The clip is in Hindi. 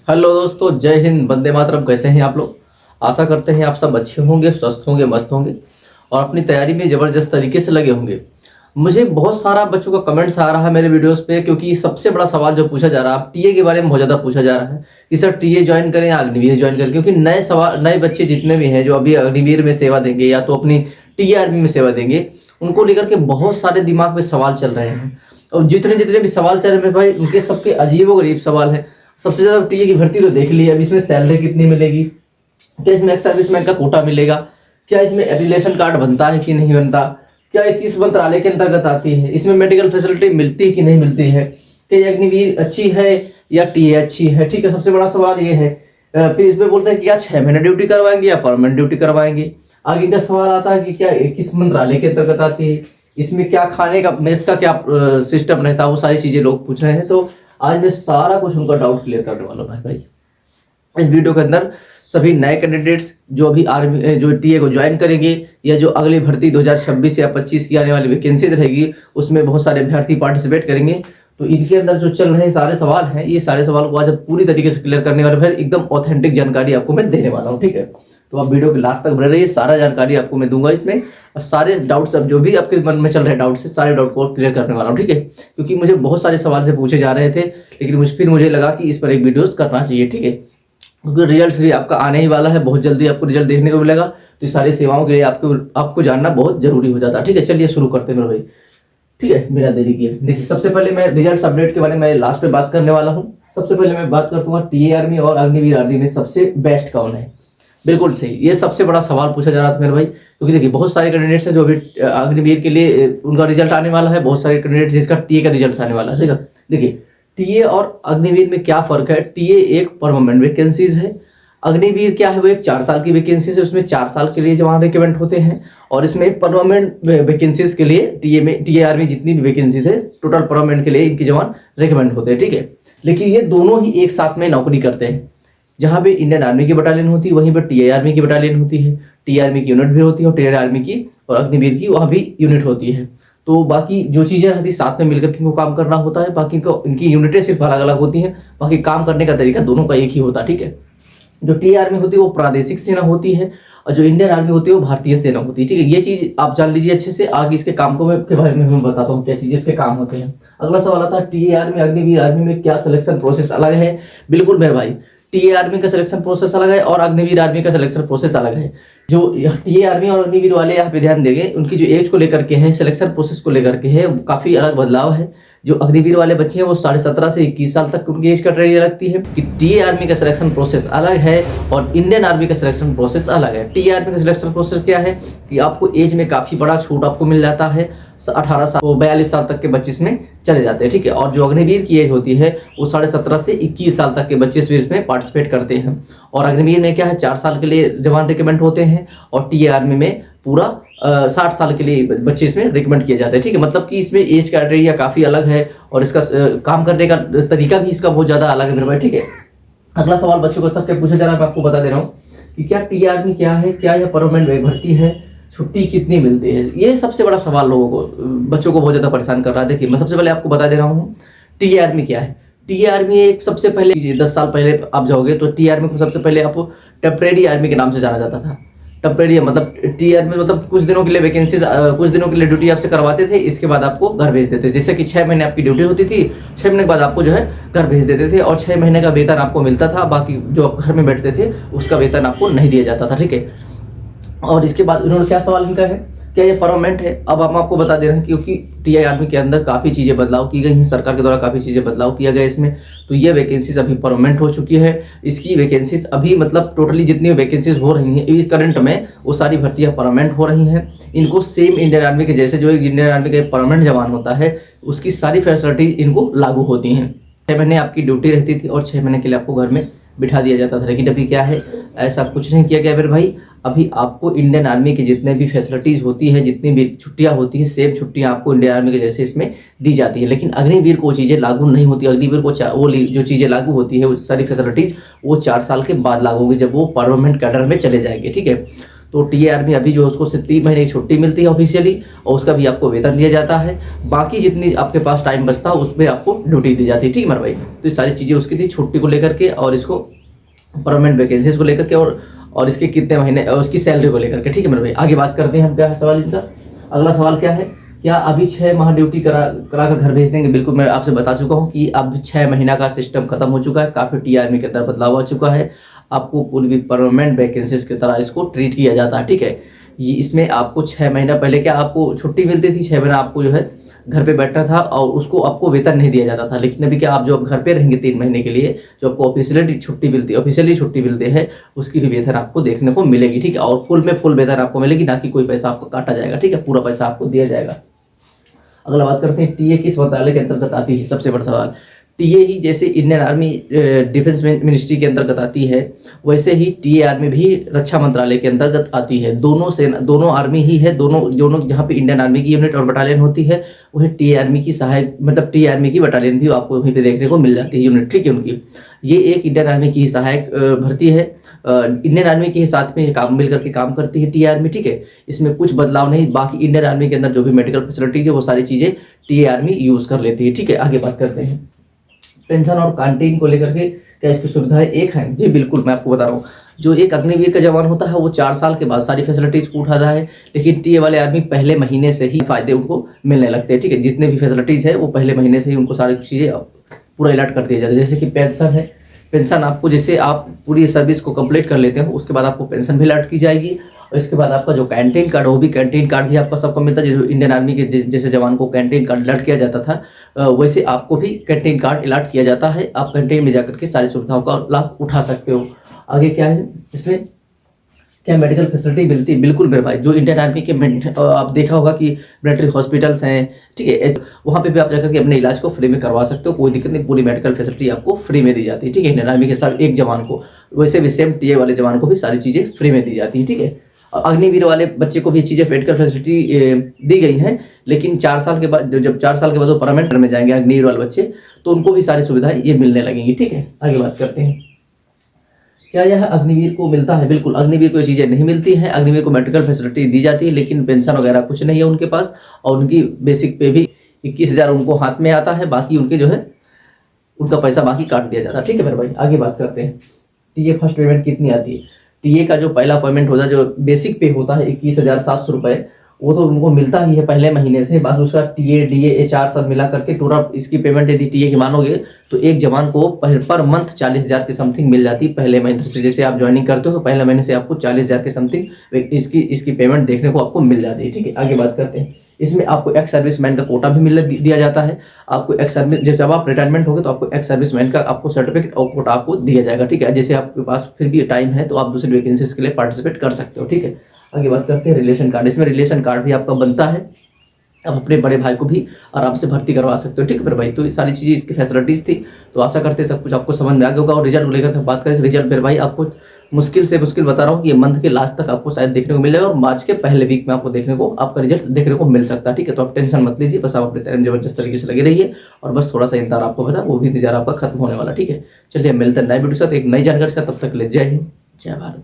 हेलो दोस्तों, जय हिंद, वंदे मातरम। कैसे हैं आप लोग? आशा करते हैं आप सब अच्छे होंगे, स्वस्थ होंगे, मस्त होंगे और अपनी तैयारी में ज़बरदस्त तरीके से लगे होंगे। मुझे बहुत सारा बच्चों का कमेंट्स आ रहा है मेरे वीडियोस पे, क्योंकि सबसे बड़ा सवाल जो पूछा जा रहा है, टीए के बारे में बहुत ज़्यादा पूछा जा रहा है कि सर टीए ज्वाइन करें या अग्निवीर ज्वाइन करें। क्योंकि नए बच्चे जितने भी हैं जो अभी अग्निवीर में सेवा देंगे या तो अपनी टीए आर्मी में सेवा देंगे, उनको लेकर के बहुत सारे दिमाग में सवाल चल रहे हैं। और जितने जितने भी सवाल चल रहे हैं भाई, उनके सबके अजीबोगरीब सवाल हैं। सबसे ज्यादा टीए की भर्ती तो देख ली, अब इसमें सैलरी कितनी मिलेगी, क्या इसमें एक्स सर्विसमैन का कोटा मिलेगा, क्या इसमें रिलेशन कार्ड बनता है कि नहीं बनता, क्या ये किस मंत्रालय के अंतर्गत आती है, इसमें मेडिकल फैसिलिटी मिलती है कि नहीं मिलती है, क्या ये अग्निवीर अच्छी है या टीए अच्छी है। ठीक है, सबसे बड़ा सवाल ये है। फिर इसमें बोलते हैं कि क्या 6 महीने ड्यूटी करवाएंगे या परमानेंट ड्यूटी करवाएंगे। आगे इनका सवाल आता है कि क्या किस मंत्रालय के अंतर्गत आती है, इसमें क्या खाने का मेस का क्या सिस्टम रहता है, वो सारी चीजें लोग पूछ रहे हैं। तो आज मैं सारा कुछ उनका डाउट क्लियर करने वाला हूँ भाई। इस वीडियो के अंदर सभी नए कैंडिडेट्स जो अभी आर्मी जो टीए को ज्वाइन करेंगे या जो अगली भर्ती 2026 या 25 की आने वाली वैकेंसीज रहेगी, उसमें बहुत सारे अभ्यर्थी पार्टिसिपेट करेंगे। तो इनके अंदर जो चल रहे सारे सवाल हैं, ये सारे सवाल को आज पूरी तरीके से क्लियर करने वाले, फिर एकदम ऑथेंटिक जानकारी आपको मैं देने वाला हूँ। ठीक है, तो आप वीडियो के लास्ट तक बने रहिए, सारा जानकारी आपको मैं दूंगा इसमें। और सारे डाउट्स, अब जो भी आपके मन में चल रहे डाउट्स है, सारे डाउट को क्लियर करने वाला हूँ। ठीक है, क्योंकि मुझे बहुत सारे सवाल से पूछे जा रहे थे, लेकिन फिर मुझे लगा कि इस पर एक वीडियोस करना चाहिए। ठीक है, क्योंकि रिजल्ट भी आपका आने ही वाला है, बहुत जल्दी आपको रिजल्ट देखने को मिलेगा। तो सारी सेवाओं के लिए आपको जानना बहुत जरूरी हो जाता है। ठीक है, चलिए शुरू करते हैं मेरे भाई। ठीक है, बिना देरी किए देखिए, सबसे पहले मैं रिजल्ट अपडेट के बारे में लास्ट में बात करने वाला हूँ। सबसे पहले मैं बात करता हूँ टीए आर्मी और अग्निवीर आर्मी में सबसे बेस्ट कौन है। बिल्कुल सही, ये सबसे बड़ा सवाल पूछा जा रहा था मेरे भाई, क्योंकि देखिए बहुत सारे कैंडिडेट्स हैं जो अभी अग्निवीर के लिए उनका रिजल्ट आने वाला है, बहुत सारे कैंडिडेट्स जिसका टीए का रिजल्ट आने वाला है। ठीक है, देखिए टीए और अग्निवीर में क्या फर्क है। टीए एक परमानेंट वैकेंसीज है, अग्निवीर क्या है, वो एक 4 साल की वैकेंसीज है, उसमें 4 साल के लिए जवान रिकमेंड होते हैं। और इसमें परमानेंट वैकेंसीज के लिए टीए आर्मी जितनी भी वैकेंसीज है, टोटल परमानेंट के लिए इनके जवान रिकमेंड होते हैं। ठीक है, लेकिन ये दोनों ही एक साथ में नौकरी करते हैं। जहाँ पे इंडियन आर्मी की बटालियन होती है, वहीं पर टीए आर्मी की बटालियन होती है। टीए आर्मी की यूनिट भी होती है और टीए आर्मी की और अग्निवीर की वहाँ भी यूनिट होती है। तो बाकी जो चीज़ें रहती है साथ में मिलकर के इनको काम करना होता है। बाकी इनकी यूनिटें सिर्फ अलग अलग होती हैं, बाकी काम करने का तरीका दोनों का एक ही होता है। ठीक है, जो टीए आर्मी होती है वो प्रादेशिक सेना होती है और जो इंडियन आर्मी होती है वो भारतीय सेना होती है। ठीक है, ये चीज आप जान लीजिए अच्छे से। आगे इसके काम को के बारे में मैं बताता हूँ क्या चीजें इसके काम होते हैं। अगला सवाल आता है टीए आर्मी अग्निवीर आर्मी में क्या सिलेक्शन प्रोसेस अलग है। बिल्कुल मेरे भाई, टीए आर्मी का सिलेक्शन प्रोसेस अलग है और अग्निवीर आर्मी का सिलेक्शन प्रोसेस अलग है। जो टीए आर्मी और अग्निवीर वाले यहाँ पे ध्यान देंगे, उनकी जो एज को लेकर के है, सिलेक्शन प्रोसेस को लेकर के है, काफी अलग बदलाव है। जो अग्निवीर वाले बच्चे हैं वो 17.5 से 21 साल तक उनकी एज क्राइटेरिया लगती है कि टीए आर्मी का सिलेक्शन प्रोसेस अलग है और इंडियन आर्मी का सिलेक्शन प्रोसेस अलग है। टीए आर्मी का सिलेक्शन प्रोसेस क्या है कि आपको एज में काफी बड़ा छूट आपको मिल जाता है, 18 साल 42 साल तक के बच्चे इसमें चले जाते हैं। ठीक है, और जो अग्निवीर की एज होती है वो 17.5 से 21 साल तक के बच्चे इसमें पार्टिसिपेट करते हैं। और अग्निवीर में क्या है, 4 साल के लिए जवान रिकमेंड होते हैं और टीए आर्मी में पूरा 60 साल के लिए बच्चे इसमें रिकमेंड किए जाते हैं। ठीक है, मतलब कि इसमें एज क्राइटेरिया काफी अलग है और इसका काम करने का तरीका भी इसका बहुत ज्यादा अलग है मेरे भाई। ठीक है, अगला सवाल बच्चों को सबसे पूछा जा रहा है, मैं आपको बता दे रहा हूँ कि क्या टीए आर्मी क्या है, क्या यह परमानेंट भर्ती है, छुट्टी कितनी मिलती है। ये सबसे बड़ा सवाल लोगों को, बच्चों को बहुत ज्यादा परेशान कर रहा है। देखिए मैं सबसे पहले आपको बता दे रहा हूँ टीए आर्मी क्या है। टीए आर्मी एक सबसे पहले 10 साल पहले आप जाओगे तो टीए आर्मी को सबसे पहले आपको टेम्परेरी आर्मी के नाम से जाना जाता था। टेम्परेरी मतलब टीए आर्मी मतलब कुछ दिनों के लिए वैकेंसीज, कुछ दिनों के लिए ड्यूटी आपसे करवाते थे, इसके बाद आपको घर भेज देते थे। जैसे कि 6 महीने आपकी ड्यूटी होती थी, 6 महीने के बाद आपको जो है घर भेज देते थे और 6 महीने का वेतन आपको मिलता था। बाकी जो आप घर में बैठते थे उसका वेतन आपको नहीं दिया जाता था। ठीक है, और इसके बाद उन्होंने क्या सवाल इनका है, क्या ये परमानेंट है। अब हम आपको बता दे रहे हैं क्योंकि टीए आर्मी के अंदर काफ़ी चीज़ें बदलाव की गई हैं, सरकार के द्वारा काफ़ी चीज़ें बदलाव किया गया इसमें। तो ये वैकेंसीज अभी परमानेंट हो चुकी है। इसकी वैकेंसीज अभी मतलब टोटली जितनी वैकेंसीज हो रही हैं करंट में, वो सारी भर्तियां परमानेंट हो रही हैं। इनको सेम इंडियन आर्मी के जैसे जो एक इंडियन आर्मी का परमानेंट जवान होता है उसकी सारी फैसिलिटीज इनको लागू होती हैं। 6 महीने आपकी ड्यूटी रहती थी और 6 महीने के लिए आपको घर में बिठा दिया जाता था। लेकिन अभी क्या है, ऐसा कुछ नहीं किया गया मेरे भाई। अभी आपको इंडियन आर्मी की जितने भी फैसिलिटीज होती है, जितनी भी छुट्टियां होती है, सेम छुट्टियां आपको इंडियन आर्मी के जैसे इसमें दी जाती है। लेकिन अग्निवीर को चीज़ें लागू नहीं होती। अग्निवीर को वो जो चीज़ें लागू होती है, वो सारी फैसिलिटीज वो 4 साल के बाद लागू होगी, जब वो परमानेंट कैडर में चले जाएंगे। ठीक है, तो टीए आर्मी अभी जो उसको सिर्फ 3 महीने की छुट्टी मिलती है ऑफिशियली, और उसका भी आपको वेतन दिया जाता है। बाकी जितनी आपके पास टाइम बचता है उसमें आपको ड्यूटी दी जाती है, ठीक है मेरे भाई। तो ये सारी चीज़ें उसकी थी छुट्टी को लेकर के, और इसको परमानेंट वैकेंसीज को लेकर के, और इसके कितने महीने और उसकी सैलरी को लेकर के, ठीक है मेरे भाई। आगे बात करते हैं हम, क्या है सवाल इनका। अगला सवाल क्या है, क्या अभी 6 माह ड्यूटी कराकर घर भेज देंगे? बिल्कुल, मैं आपसे बता चुका हूँ कि अब 6 महीना का सिस्टम खत्म हो चुका है, काफ़ी टी आर्मी के अंदर बदलाव आ चुका है। आपको पूरी परमानेंट वैकेंसीज की तरह इसको ट्रीट किया जाता है, ठीक है। ये इसमें आपको 6 महीना पहले क्या आपको छुट्टी मिलती थी, 6 महीना आपको जो है घर पे बैठना था, और उसको आपको वेतन नहीं दिया जाता था। लेकिन अभी क्या, आप जो घर पे रहेंगे 3 महीने के लिए, जो आपको ऑफिशियली छुट्टी मिलती है, उसकी भी वेतन आपको देखने को मिलेगी, ठीक है। और फुल वेतन आपको मिलेगी, ना कि कोई पैसा आपको काटा जाएगा, ठीक है, पूरा पैसा आपको दिया जाएगा। अगला बात करते हैं, टीए किस मंत्रालय के अंतर्गत आती है? सबसे बड़ा सवाल। टीए ही जैसे इंडियन आर्मी डिफेंस मिनिस्ट्री के अंतर्गत आती है, वैसे ही टीए आर्मी भी रक्षा मंत्रालय के अंतर्गत आती है। दोनों आर्मी ही है, दोनों जहाँ पे इंडियन आर्मी की यूनिट और बटालियन होती है, वही टीए आर्मी की सहायक मतलब टीए आर्मी की बटालियन भी आपको वहीं पे देखने को मिल जाती है, यूनिट, ठीक है उनकी। ये एक इंडियन आर्मी की सहायक भर्ती है, इंडियन आर्मी के साथ में काम मिल करके काम करती है टीए आर्मी, ठीक है। इसमें कुछ बदलाव नहीं, बाकी इंडियन आर्मी के अंदर जो भी मेडिकल फैसिलिटीज है वो सारी चीज़ें टीए आर्मी यूज़ कर लेती है, ठीक है। आगे बात करते हैं, पेंशन और कैंटीन को लेकर के क्या इसकी सुविधाएं एक हैं? जी बिल्कुल, मैं आपको बता रहा हूँ। जो एक अग्निवीर का जवान होता है वो 4 साल के बाद सारी फैसिलिटीज को उठाता है, लेकिन टीए वाले आदमी पहले महीने से ही फायदे उनको मिलने लगते हैं, ठीक है। जितने भी फैसिलिटीज है वो पहले महीने से ही उनको सारी चीज़ें पूरा अलॉट कर दिया जाता है। जैसे कि पेंशन है, पेंशन आपको जैसे आप पूरी सर्विस को कंप्लीट कर लेते हो उसके बाद आपको पेंशन भी अलॉट की जाएगी। और इसके बाद आपका जो कैंटीन कार्ड, वो भी कैंटीन कार्ड भी आपका सबको मिलता है। जो इंडियन आर्मी के जैसे जवान को कैंटीन कार्ड अलॉट किया जाता था, वैसे आपको भी कैंटीन कार्ड अलॉट किया जाता है। आप कैंटीन में जाकर के सारी सुविधाओं का लाभ उठा सकते हो। आगे क्या है इसमें, क्या मेडिकल फैसिलिटी मिलती है? बिल्कुल मेरे भाई, जो इंडियन आर्मी के आप देखा होगा कि मिलिट्री हॉस्पिटल्स हैं, ठीक है, वहाँ पे भी आप जाकर के अपने इलाज को फ्री में करवा सकते हो, कोई दिक्कत नहीं। पूरी मेडिकल फैसिलिटी आपको फ्री में दी जाती है, ठीक है। इंडियन आर्मी के साथ एक जवान को, वैसे भी सेम टीए वाले जवान को भी सारी चीज़ें फ्री में दी जाती है, ठीक है। और अग्निवीर वाले बच्चे को भी चीज़ें मेडिकल फैसिलिटी दी गई हैं, लेकिन 4 साल के बाद, जब 4 साल के बाद वो परमानेंट में जाएंगे अग्निवीर वाले बच्चे, तो उनको भी सारी सुविधाएं ये मिलने लगेंगी, ठीक है। आगे बात करते हैं, क्या यह अग्निवीर को मिलता है? बिल्कुल, अग्निवीर को ये चीज़ें नहीं मिलती हैं। अग्निवीर को मेडिकल फैसिलिटी दी जाती है, लेकिन पेंशन वगैरह कुछ नहीं है उनके पास, और उनकी बेसिक पे भी 21,000 उनको हाथ में आता है, बाकी उनके जो है उनका पैसा बाकी काट दिया जाता है, ठीक है मेरे भाई। आगे बात करते हैं, टीए फर्स्ट पेमेंट कितनी आती है? टीए का जो पहला पेमेंट होता है, जो बेसिक पे होता है 21,700 रुपये, वो तो उनको मिलता ही है पहले महीने से। बाकी उसका टीए डीए एचआर सब मिला करके टोटल इसकी पेमेंट यदि टीए की मानोगे तो एक जवान को पर मंथ 40,000 के समथिंग मिल जाती है पहले महीने से। जैसे आप ज्वाइनिंग करते हो तो पहले महीने से आपको 40,000 के समथिंग इसकी पेमेंट देखने को आपको मिल जाती है, ठीक है। आगे बात करते हैं, इसमें आपको एक्स सर्विसमैन का कोटा भी दिया जाता है। आपको एक्स सर्विस, जब आप रिटायरमेंट होगे तो आपको एक्स सर्विसमैन का आपको सर्टिफिकेट और कोटा आपको दिया जाएगा, ठीक है। जैसे आपके पास फिर भी टाइम है तो आप दूसरी वैकेंसीज के लिए पार्टिसिपेट कर सकते हो, ठीक है। आगे बात करते हैं रिलेशन कार्ड। इसमें रिलेशन कार्ड भी आपका बनता है, आप अपने बड़े भाई को भी आराम से भर्ती करवा सकते हो, ठीक है मेरे भाई। तो ये सारी चीज़ें इसकी फैसिलिटीज़ थी। तो आशा करते हैं सब कुछ आपको समझ में आ गया होगा। और रिजल्ट को लेकर बात करें, रिजल्ट मेरे भाई आपको मुश्किल से मुश्किल बता रहा हूँ कि ये मंथ के लास्ट तक आपको शायद देखने को मिल जाएगा, और मार्च के पहले वीक में आपको आपका रिजल्ट देखने को मिल सकता है, ठीक है। तो आप टेंशन मत लीजिए, बस आप अपने तैयारी में जबरदस्त तरीके से लगे रहिए, और बस थोड़ा सा इंतजार आपको पता, वो भी इंतजार आपका खत्म होने वाला, ठीक है। चलिए मिलते हैं नए वीडियो के साथ, एक नई जानकारी के साथ। तब तक ले जय हिंद, जय भारत।